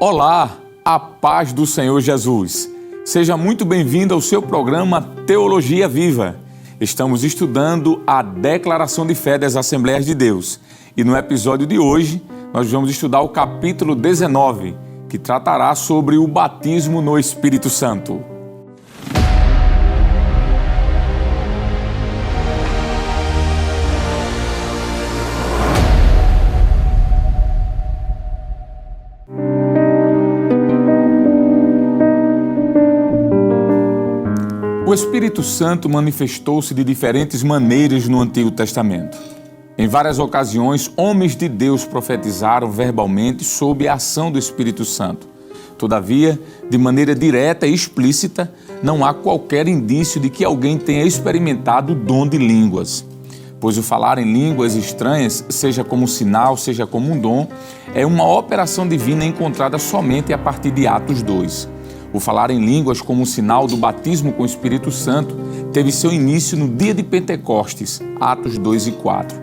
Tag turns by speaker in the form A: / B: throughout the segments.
A: Olá, a paz do Senhor Jesus. Seja muito bem-vindo ao seu programa Teologia Viva. Estamos estudando a Declaração de Fé das Assembleias de Deus. E no episódio de hoje, nós vamos estudar o capítulo 19, que tratará sobre o batismo no Espírito Santo. O Espírito Santo manifestou-se de diferentes maneiras no Antigo Testamento. Em várias ocasiões, homens de Deus profetizaram verbalmente sob a ação do Espírito Santo. Todavia, de maneira direta e explícita, não há qualquer indício de que alguém tenha experimentado o dom de línguas. Pois o falar em línguas estranhas, seja como sinal, seja como um dom, é uma operação divina encontrada somente a partir de Atos 2. O falar em línguas como um sinal do batismo com o Espírito Santo teve seu início no dia de Pentecostes, Atos 2 e 4.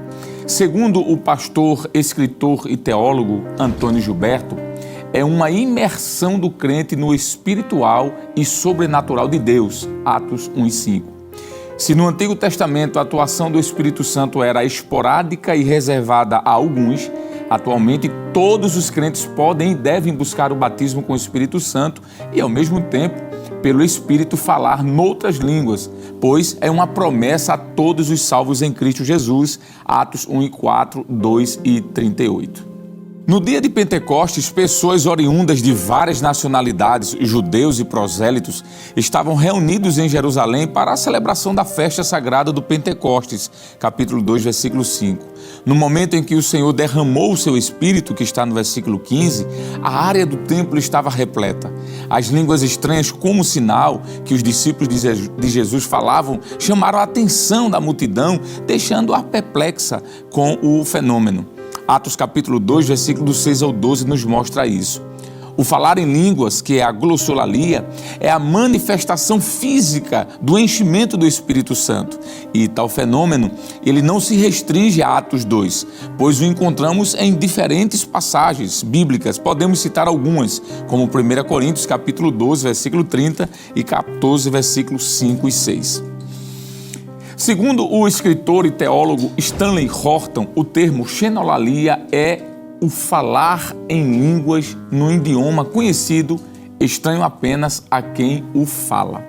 A: Segundo o pastor, escritor e teólogo Antônio Gilberto, é uma imersão do crente no espiritual e sobrenatural de Deus, Atos 1 e 5. Se no Antigo Testamento a atuação do Espírito Santo era esporádica e reservada a alguns, atualmente, todos os crentes podem e devem buscar o batismo com o Espírito Santo e, ao mesmo tempo, pelo Espírito falar noutras línguas, pois é uma promessa a todos os salvos em Cristo Jesus, Atos 1 e 4, 2 e 38. No dia de Pentecostes, pessoas oriundas de várias nacionalidades, judeus e prosélitos, estavam reunidos em Jerusalém para a celebração da festa sagrada do Pentecostes, capítulo 2, versículo 5. No momento em que o Senhor derramou o seu Espírito, que está no versículo 15, a área do templo estava repleta. As línguas estranhas, como sinal que os discípulos de Jesus falavam, chamaram a atenção da multidão, deixando-a perplexa com o fenômeno. Atos capítulo 2, versículos 6 ao 12 nos mostra isso. O falar em línguas, que é a glossolalia, é a manifestação física do enchimento do Espírito Santo. E tal fenômeno, ele não se restringe a Atos 2, pois o encontramos em diferentes passagens bíblicas. Podemos citar algumas, como 1 Coríntios capítulo 12, versículo 30 e 14, versículos 5 e 6. Segundo o escritor e teólogo Stanley Horton, o termo xenolalia é o falar em línguas no idioma conhecido, estranho apenas a quem o fala.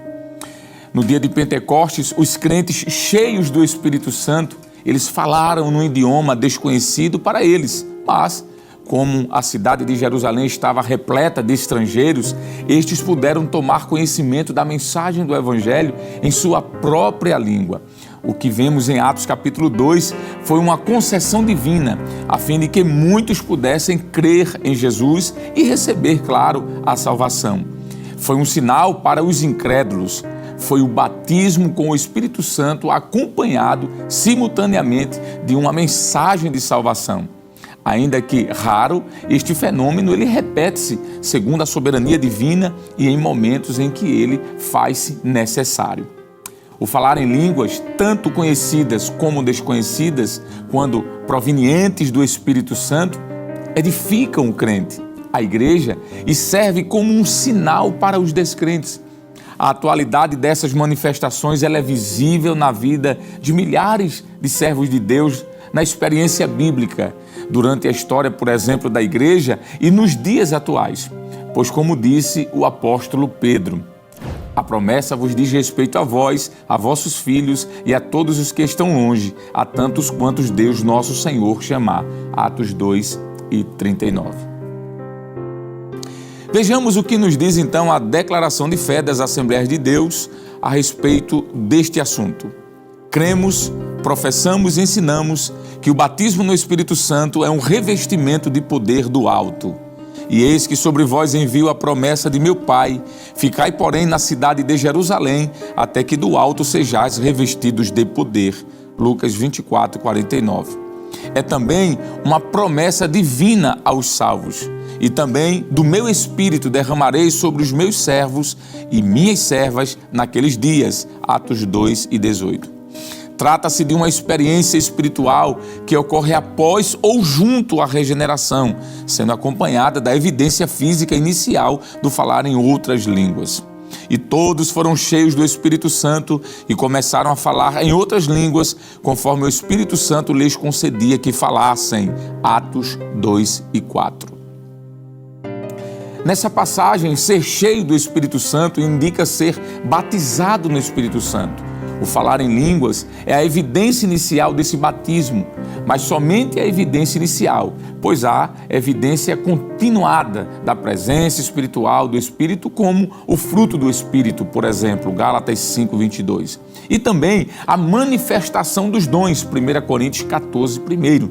A: No dia de Pentecostes, os crentes cheios do Espírito Santo, eles falaram num idioma desconhecido para eles, mas como a cidade de Jerusalém estava repleta de estrangeiros, estes puderam tomar conhecimento da mensagem do Evangelho em sua própria língua. O que vemos em Atos capítulo 2 foi uma concessão divina, a fim de que muitos pudessem crer em Jesus e receber, claro, a salvação. Foi um sinal para os incrédulos. Foi o batismo com o Espírito Santo acompanhado simultaneamente de uma mensagem de salvação. Ainda que raro, este fenômeno ele repete-se segundo a soberania divina e em momentos em que ele faz-se necessário. O falar em línguas, tanto conhecidas como desconhecidas, quando provenientes do Espírito Santo, edificam o crente, a igreja, e serve como um sinal para os descrentes. A atualidade dessas manifestações ela é visível na vida de milhares de servos de Deus, na experiência bíblica, durante a história, por exemplo, da igreja e nos dias atuais. Pois, como disse o apóstolo Pedro, a promessa vos diz respeito a vós, a vossos filhos e a todos os que estão longe, a tantos quantos Deus nosso Senhor chamar. Atos 2 e 39. Vejamos o que nos diz então a declaração de fé das Assembleias de Deus a respeito deste assunto. Cremos, professamos e ensinamos que o batismo no Espírito Santo é um revestimento de poder do alto. E eis que sobre vós envio a promessa de meu Pai, ficai, porém, na cidade de Jerusalém, até que do alto sejais revestidos de poder. Lucas 24, 49. É também uma promessa divina aos salvos. E também do meu Espírito derramarei sobre os meus servos e minhas servas naqueles dias. Atos 2 e 18. Trata-se de uma experiência espiritual que ocorre após ou junto à regeneração, sendo acompanhada da evidência física inicial do falar em outras línguas. E todos foram cheios do Espírito Santo e começaram a falar em outras línguas, conforme o Espírito Santo lhes concedia que falassem. Atos 2 e 4. Nessa passagem, ser cheio do Espírito Santo indica ser batizado no Espírito Santo. O falar em línguas é a evidência inicial desse batismo, mas somente a evidência inicial, pois há evidência continuada da presença espiritual do Espírito, como o fruto do Espírito, por exemplo, Gálatas 5:22. E também a manifestação dos dons, 1 Coríntios 14:1.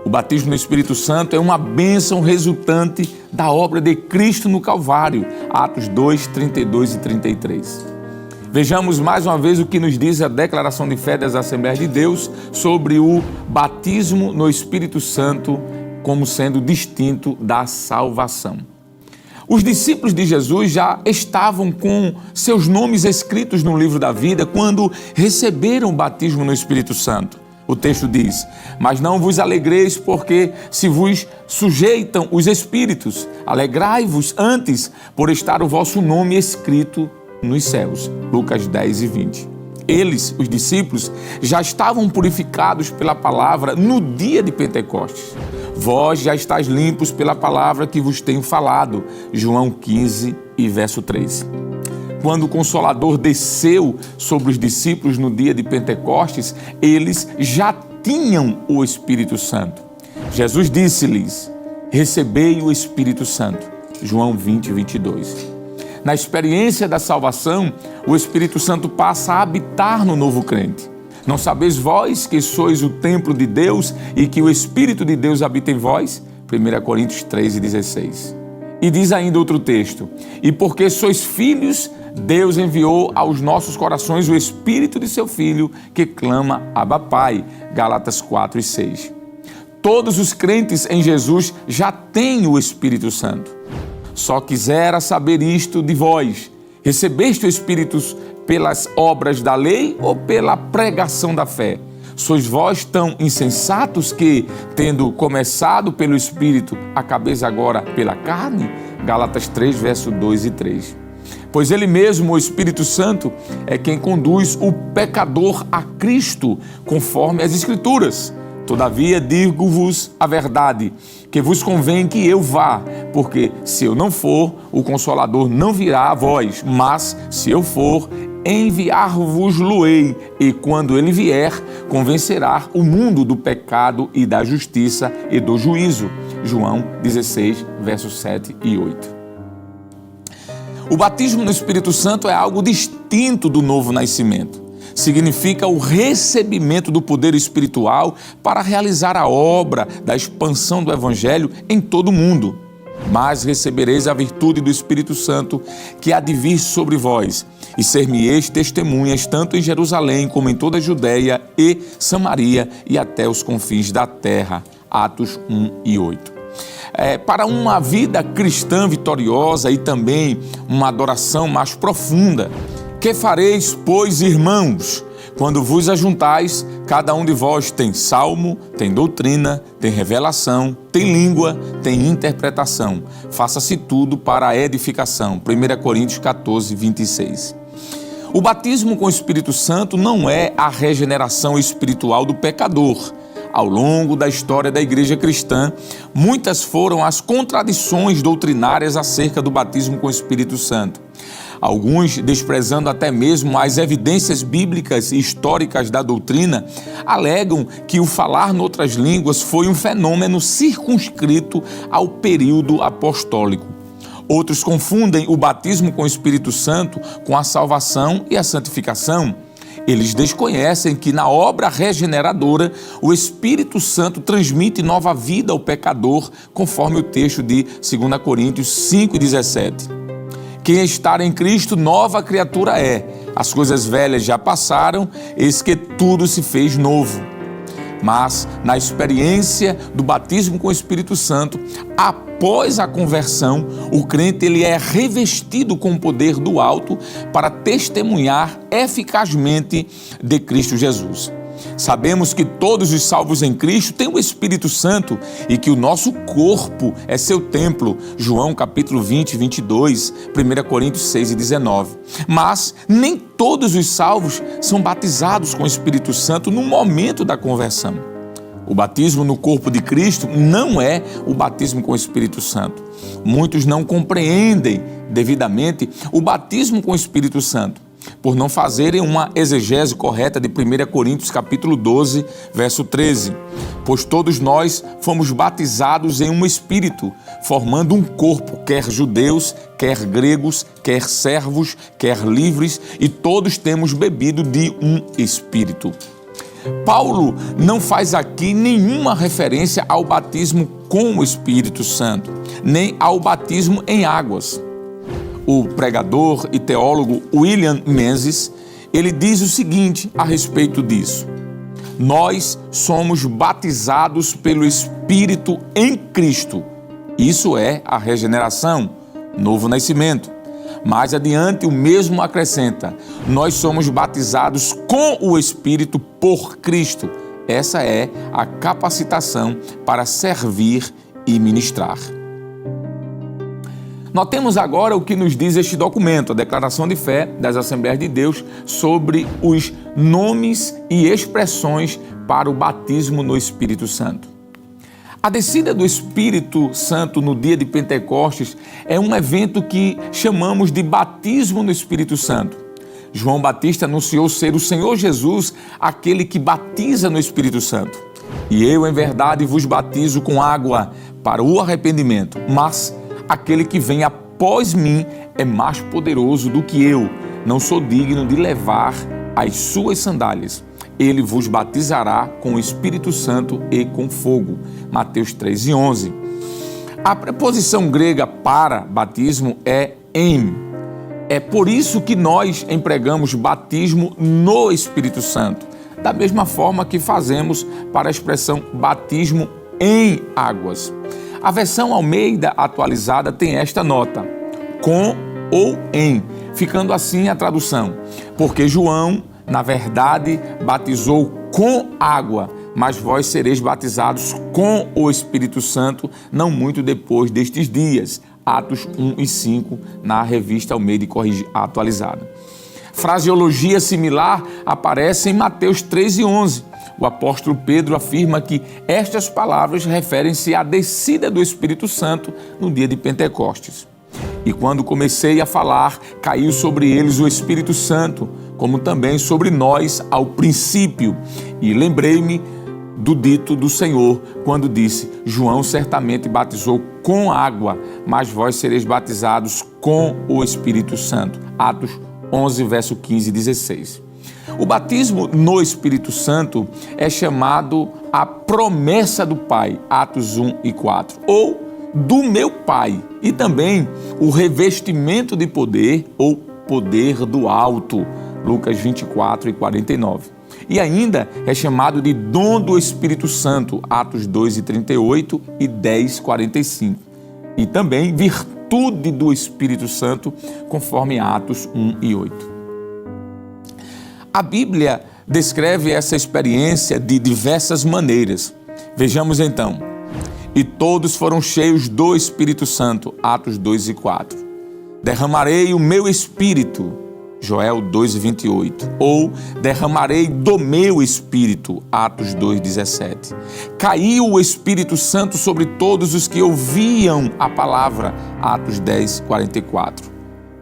A: O batismo no Espírito Santo é uma bênção resultante da obra de Cristo no Calvário, Atos 2, 32 e 33. Vejamos mais uma vez o que nos diz a declaração de fé das Assembleias de Deus sobre o batismo no Espírito Santo como sendo distinto da salvação. Os discípulos de Jesus já estavam com seus nomes escritos no livro da vida quando receberam o batismo no Espírito Santo. O texto diz: mas não vos alegreis porque se vos sujeitam os espíritos, alegrai-vos antes por estar o vosso nome escrito nos céus. Lucas 10 e 20. Eles, os discípulos, já estavam purificados pela palavra no dia de Pentecostes. Vós já estáis limpos pela palavra que vos tenho falado. João 15 e verso 3. Quando o Consolador desceu sobre os discípulos no dia de Pentecostes, eles já tinham o Espírito Santo. Jesus disse-lhes: recebei o Espírito Santo. João 20, 22. Na experiência da salvação, o Espírito Santo passa a habitar no novo crente. Não sabeis vós que sois o templo de Deus e que o Espírito de Deus habita em vós? 1 Coríntios 3:16. E diz ainda outro texto: e porque sois filhos, Deus enviou aos nossos corações o Espírito de seu Filho, que clama Abba Pai. Gálatas 4:6. Todos os crentes em Jesus já têm o Espírito Santo. Só quisera saber isto de vós: recebeste o Espírito pelas obras da lei ou pela pregação da fé? Sois vós tão insensatos que, tendo começado pelo Espírito, acabeis agora pela carne? Gálatas 3, verso 2 e 3. Pois ele mesmo, o Espírito Santo, é quem conduz o pecador a Cristo, conforme as Escrituras. Todavia, digo-vos a verdade, que vos convém que eu vá, porque se eu não for, o Consolador não virá a vós, mas se eu for, enviar-vos-lo-ei, e quando ele vier, convencerá o mundo do pecado e da justiça e do juízo. João 16, versos 7 e 8. O batismo no Espírito Santo é algo distinto do novo nascimento. Significa o recebimento do poder espiritual para realizar a obra da expansão do Evangelho em todo o mundo. Mas recebereis a virtude do Espírito Santo que há de vir sobre vós, e ser-me-eis testemunhas tanto em Jerusalém como em toda a Judeia e Samaria e até os confins da terra. Atos 1 e 8. Para uma vida cristã vitoriosa e também uma adoração mais profunda, que fareis, pois, irmãos, quando vos ajuntais? Cada um de vós tem salmo, tem doutrina, tem revelação, tem língua, tem interpretação. Faça-se tudo para a edificação. 1 Coríntios 14, 26. O batismo com o Espírito Santo não é a regeneração espiritual do pecador. Ao longo da história da igreja cristã, muitas foram as contradições doutrinárias acerca do batismo com o Espírito Santo. Alguns, desprezando até mesmo as evidências bíblicas e históricas da doutrina, alegam que o falar noutras línguas foi um fenômeno circunscrito ao período apostólico. Outros confundem o batismo com o Espírito Santo com a salvação e a santificação. Eles desconhecem que na obra regeneradora o Espírito Santo transmite nova vida ao pecador, conforme o texto de 2 Coríntios 5,17. Quem está em Cristo, nova criatura é. As coisas velhas já passaram, eis que tudo se fez novo. Mas, na experiência do batismo com o Espírito Santo, após a conversão, o crente ele é revestido com o poder do alto para testemunhar eficazmente de Cristo Jesus. Sabemos que todos os salvos em Cristo têm o Espírito Santo e que o nosso corpo é seu templo. João capítulo 20, 22, 1 Coríntios 6 e 19. Mas nem todos os salvos são batizados com o Espírito Santo no momento da conversão. O batismo no corpo de Cristo não é o batismo com o Espírito Santo. Muitos não compreendem devidamente o batismo com o Espírito Santo, por não fazerem uma exegese correta de 1 Coríntios capítulo 12, verso 13. Pois todos nós fomos batizados em um Espírito, formando um corpo, quer judeus, quer gregos, quer servos, quer livres, e todos temos bebido de um Espírito. Paulo não faz aqui nenhuma referência ao batismo com o Espírito Santo, nem ao batismo em águas. O pregador e teólogo William Menzies, ele diz o seguinte a respeito disso: nós somos batizados pelo Espírito em Cristo. Isso é a regeneração, novo nascimento. Mais adiante, o mesmo acrescenta: nós somos batizados com o Espírito por Cristo. Essa é a capacitação para servir e ministrar. Notemos agora o que nos diz este documento, a Declaração de Fé das Assembleias de Deus, sobre os nomes e expressões para o batismo no Espírito Santo. A descida do Espírito Santo no dia de Pentecostes é um evento que chamamos de batismo no Espírito Santo. João Batista anunciou ser o Senhor Jesus aquele que batiza no Espírito Santo. E eu, em verdade, vos batizo com água para o arrependimento, mas aquele que vem após mim é mais poderoso do que eu. Não sou digno de levar as suas sandálias. Ele vos batizará com o Espírito Santo e com fogo. Mateus 3:11. A preposição grega para batismo é em. É por isso que nós empregamos batismo no Espírito Santo, da mesma forma que fazemos para a expressão batismo em águas. A versão Almeida atualizada tem esta nota: com ou em, ficando assim a tradução: porque João, na verdade, batizou com água, mas vós sereis batizados com o Espírito Santo não muito depois destes dias. Atos 1 e 5, na revista Almeida atualizada. Fraseologia similar aparece em Mateus 3:11. O apóstolo Pedro afirma que estas palavras referem-se à descida do Espírito Santo no dia de Pentecostes. E quando comecei a falar, caiu sobre eles o Espírito Santo, como também sobre nós ao princípio. E lembrei-me do dito do Senhor, quando disse: João certamente batizou com água, mas vós sereis batizados com o Espírito Santo. Atos 11, verso 15 e 16. O batismo no Espírito Santo é chamado a promessa do Pai, Atos 1 e 4, ou do meu Pai, e também o revestimento de poder, ou poder do alto, Lucas 24 e 49. E ainda é chamado de dom do Espírito Santo, Atos 2 e 38 e 10 e 45. E também virtude do Espírito Santo, conforme Atos 1 e 8. A Bíblia descreve essa experiência de diversas maneiras. Vejamos então: e todos foram cheios do Espírito Santo, Atos 2 e 4. Derramarei o meu Espírito, Joel 2 e 28. Ou derramarei do meu Espírito, Atos 2 17. Caiu o Espírito Santo sobre todos os que ouviam a palavra, Atos 10 44.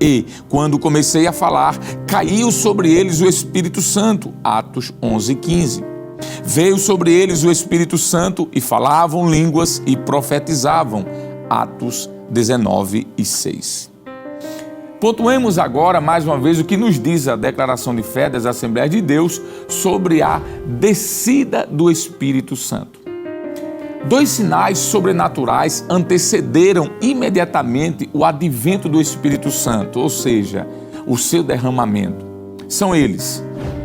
A: E, quando comecei a falar, caiu sobre eles o Espírito Santo, Atos 11 15. Veio sobre eles o Espírito Santo e falavam línguas e profetizavam, Atos 19 e 6. Pontuemos agora mais uma vez o que nos diz a Declaração de Fé das Assembleias de Deus sobre a descida do Espírito Santo. 2 sinais sobrenaturais antecederam imediatamente o advento do Espírito Santo, ou seja, o seu derramamento. São eles: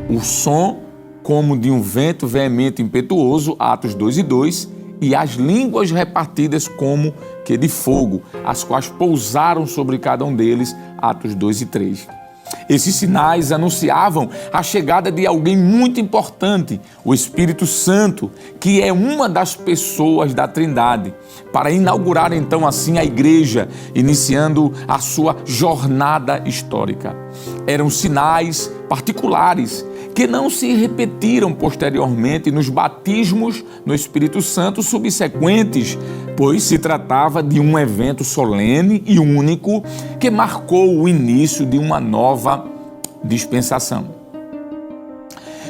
A: o som como de um vento veemente e impetuoso, Atos 2 e 2, e as línguas repartidas como que de fogo, as quais pousaram sobre cada um deles, Atos 2 e 3. Esses sinais anunciavam a chegada de alguém muito importante, o Espírito Santo, que é uma das pessoas da Trindade, para inaugurar então assim a igreja, iniciando a sua jornada histórica. Eram sinais particulares que não se repetiram posteriormente nos batismos no Espírito Santo subsequentes, pois se tratava de um evento solene e único que marcou o início de uma nova dispensação.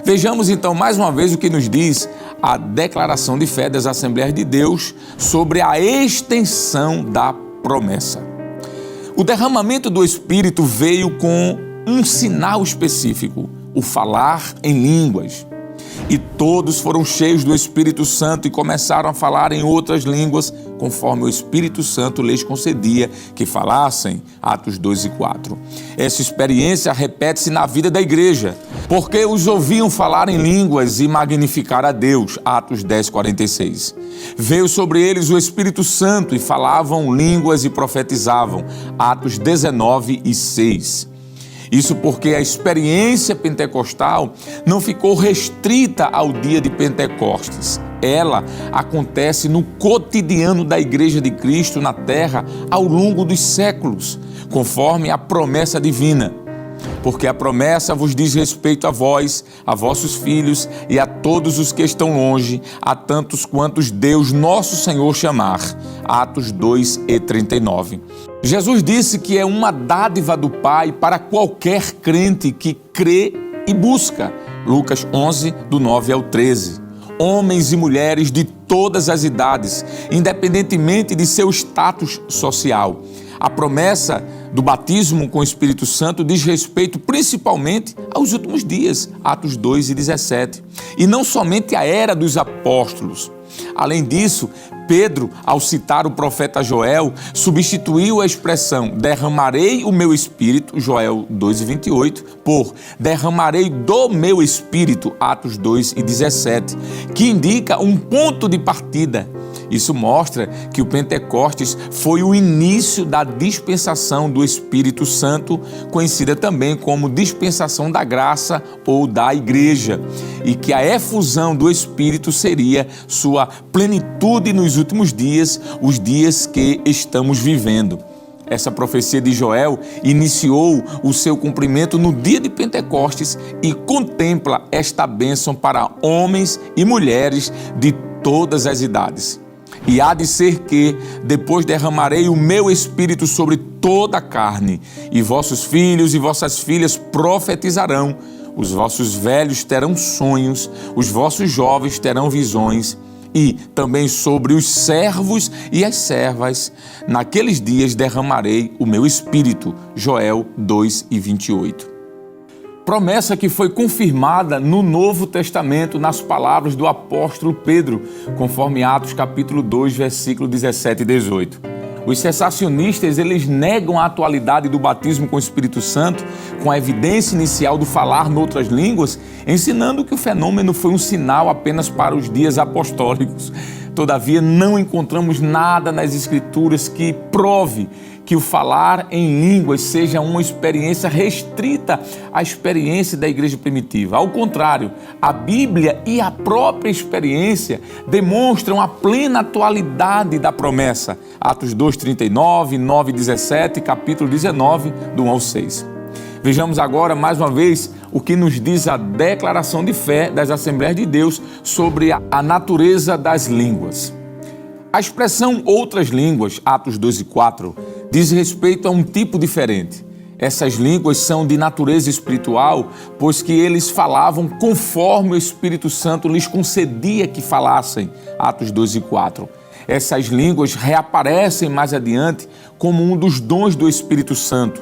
A: Vejamos então mais uma vez o que nos diz a declaração de fé das Assembleias de Deus sobre a extensão da promessa. O derramamento do Espírito veio com um sinal específico: o falar em línguas. E todos foram cheios do Espírito Santo e começaram a falar em outras línguas, conforme o Espírito Santo lhes concedia que falassem. Atos 2 e 4. Essa experiência repete-se na vida da igreja, porque os ouviam falar em línguas e magnificar a Deus. Atos 10, 46. Veio sobre eles o Espírito Santo e falavam línguas e profetizavam. Atos 19 e 6. Isso porque a experiência pentecostal não ficou restrita ao dia de Pentecostes. Ela acontece no cotidiano da Igreja de Cristo na terra ao longo dos séculos, conforme a promessa divina. Porque a promessa vos diz respeito a vós, a vossos filhos e a todos os que estão longe, a tantos quantos Deus nosso Senhor chamar. Atos 2 e 39. Jesus disse que é uma dádiva do Pai para qualquer crente que crê e busca. Lucas 11, do 9 ao 13. Homens e mulheres de todas as idades, independentemente de seu status social. A promessa do batismo com o Espírito Santo diz respeito principalmente aos últimos dias, Atos 2 e 17, e não somente à era dos apóstolos. Além disso, Pedro, ao citar o profeta Joel, substituiu a expressão derramarei o meu espírito, Joel 2 e 28, por derramarei do meu espírito, Atos 2 e 17, que indica um ponto de partida. Isso mostra que o Pentecostes foi o início da dispensação do Espírito Santo, conhecida também como dispensação da graça ou da igreja, e que a efusão do Espírito seria sua plenitude nos últimos dias, os dias que estamos vivendo. Essa profecia de Joel iniciou o seu cumprimento no dia de Pentecostes e contempla esta bênção para homens e mulheres de todas as idades. E há de ser que, depois derramarei o meu espírito sobre toda a carne, e vossos filhos e vossas filhas profetizarão, os vossos velhos terão sonhos, os vossos jovens terão visões, e também sobre os servos e as servas, naqueles dias derramarei o meu espírito. Joel 2 e 28. Promessa que foi confirmada no Novo Testamento nas palavras do apóstolo Pedro, conforme Atos capítulo 2, versículo 17 e 18. Os cessacionistas, eles negam a atualidade do batismo com o Espírito Santo, com a evidência inicial do falar noutras línguas, ensinando que o fenômeno foi um sinal apenas para os dias apostólicos. Todavia, não encontramos nada nas Escrituras que prove que o falar em línguas seja uma experiência restrita à experiência da igreja primitiva. Ao contrário, a Bíblia e a própria experiência demonstram a plena atualidade da promessa. Atos 2, 39, 9, 17, capítulo 19, do 1 ao 6. Vejamos agora, mais uma vez, o que nos diz a declaração de fé das Assembleias de Deus sobre a natureza das línguas. A expressão outras línguas, Atos 2 e 4, diz respeito a um tipo diferente. Essas línguas são de natureza espiritual, pois que eles falavam conforme o Espírito Santo lhes concedia que falassem, Atos 2 e 4. Essas línguas reaparecem mais adiante como um dos dons do Espírito Santo,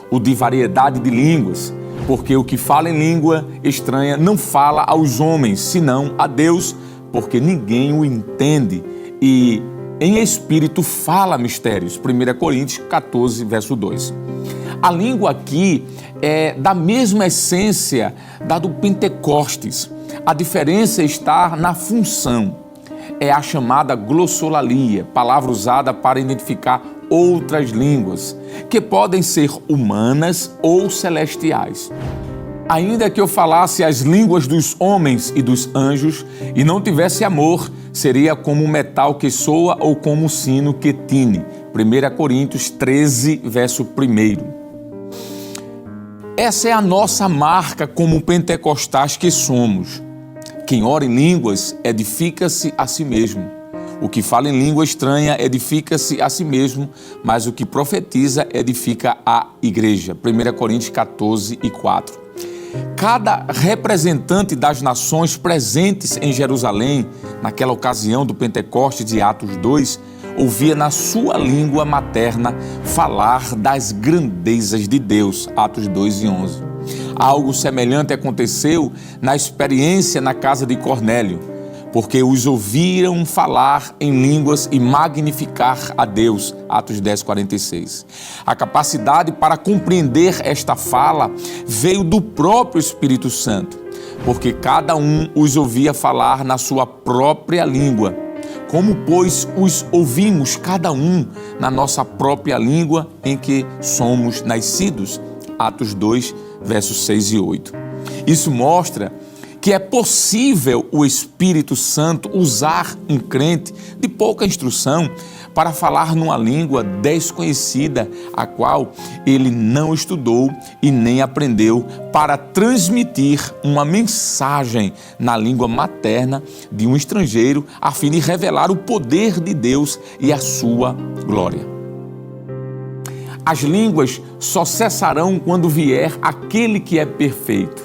A: o de variedade de línguas, porque o que fala em língua estranha não fala aos homens, senão a Deus, porque ninguém o entende, e em espírito fala mistérios. 1 Coríntios 14, verso 2. A língua aqui é da mesma essência da do Pentecostes. A diferença está na função. É a chamada glossolalia, palavra usada para identificar outras línguas, que podem ser humanas ou celestiais. Ainda que eu falasse as línguas dos homens e dos anjos e não tivesse amor, seria como um metal que soa ou como um sino que tine. 1 Coríntios 13, verso 1. Essa é a nossa marca como pentecostais que somos. Quem ora em línguas edifica-se a si mesmo. O que fala em língua estranha edifica-se a si mesmo, mas o que profetiza edifica a igreja. 1 Coríntios 14 e 4. Cada representante das nações presentes em Jerusalém, naquela ocasião do Pentecostes de Atos 2, ouvia na sua língua materna falar das grandezas de Deus. Atos 2 e 11. Algo semelhante aconteceu na experiência na casa de Cornélio, porque os ouviram falar em línguas e magnificar a Deus. Atos 10, 46. A capacidade para compreender esta fala veio do próprio Espírito Santo, porque cada um os ouvia falar na sua própria língua. Como, pois, os ouvimos cada um na nossa própria língua em que somos nascidos? Atos 2, versos 6 e 8. Isso mostra que é possível o Espírito Santo usar um crente de pouca instrução para falar numa língua desconhecida, a qual ele não estudou e nem aprendeu, para transmitir uma mensagem na língua materna de um estrangeiro, a fim de revelar o poder de Deus e a sua glória. As línguas só cessarão quando vier aquele que é perfeito.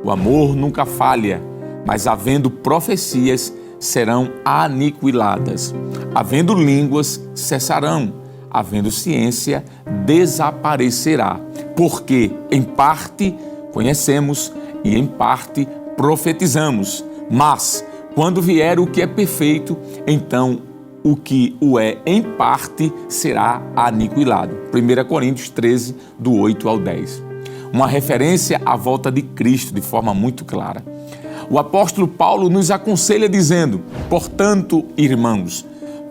A: O amor nunca falha, mas havendo profecias, serão aniquiladas. Havendo línguas, cessarão. Havendo ciência, desaparecerá. Porque, em parte, conhecemos e, em parte, profetizamos. Mas, quando vier o que é perfeito, então o que o é em parte será aniquilado. 1 Coríntios 13, do 8 ao 10. Uma referência à volta de Cristo de forma muito clara. O apóstolo Paulo nos aconselha dizendo: portanto, irmãos,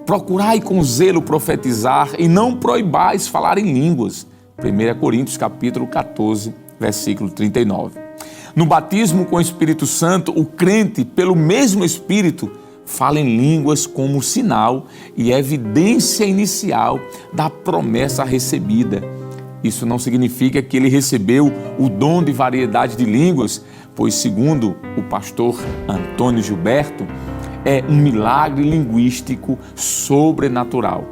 A: procurai com zelo profetizar e não proibais falar em línguas. 1 Coríntios capítulo 14, versículo 39. No batismo com o Espírito Santo, o crente, pelo mesmo Espírito, fala em línguas como sinal e evidência inicial da promessa recebida. Isso não significa que ele recebeu o dom de variedade de línguas, pois, segundo o pastor Antônio Gilberto, é um milagre linguístico sobrenatural.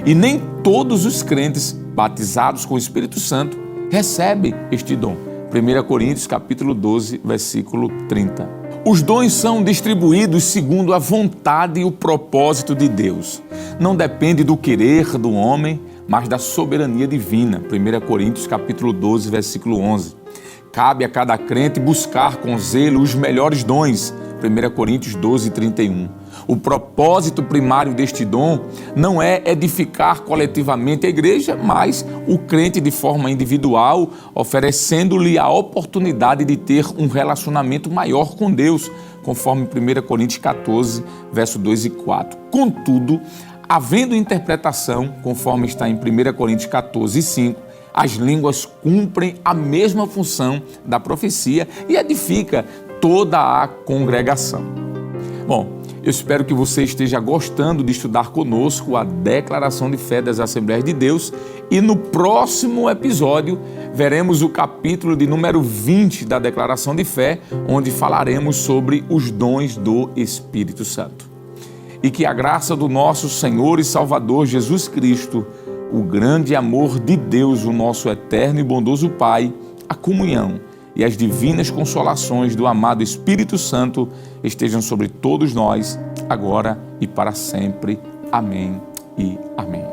A: E nem todos os crentes batizados com o Espírito Santo recebem este dom. 1 Coríntios capítulo 12, versículo 30. Os dons são distribuídos segundo a vontade e o propósito de Deus. Não depende do querer do homem, mas da soberania divina. 1 Coríntios capítulo 12, versículo 11. Cabe a cada crente buscar com zelo os melhores dons. 1 Coríntios 12, 31. O propósito primário deste dom não é edificar coletivamente a igreja, mas o crente de forma individual, oferecendo-lhe a oportunidade de ter um relacionamento maior com Deus, conforme 1 Coríntios 14, verso 2 e 4. Contudo, havendo interpretação, conforme está em 1 Coríntios 14, 5, as línguas cumprem a mesma função da profecia e edifica toda a congregação. Bom, eu espero que você esteja gostando de estudar conosco a declaração de fé das Assembleias de Deus e no próximo episódio veremos o capítulo de número 20 da declaração de fé, onde falaremos sobre os dons do Espírito Santo. E que a graça do nosso Senhor e Salvador Jesus Cristo, o grande amor de Deus, o nosso eterno e bondoso Pai, a comunhão e as divinas consolações do amado Espírito Santo estejam sobre todos nós, agora e para sempre. Amém e amém.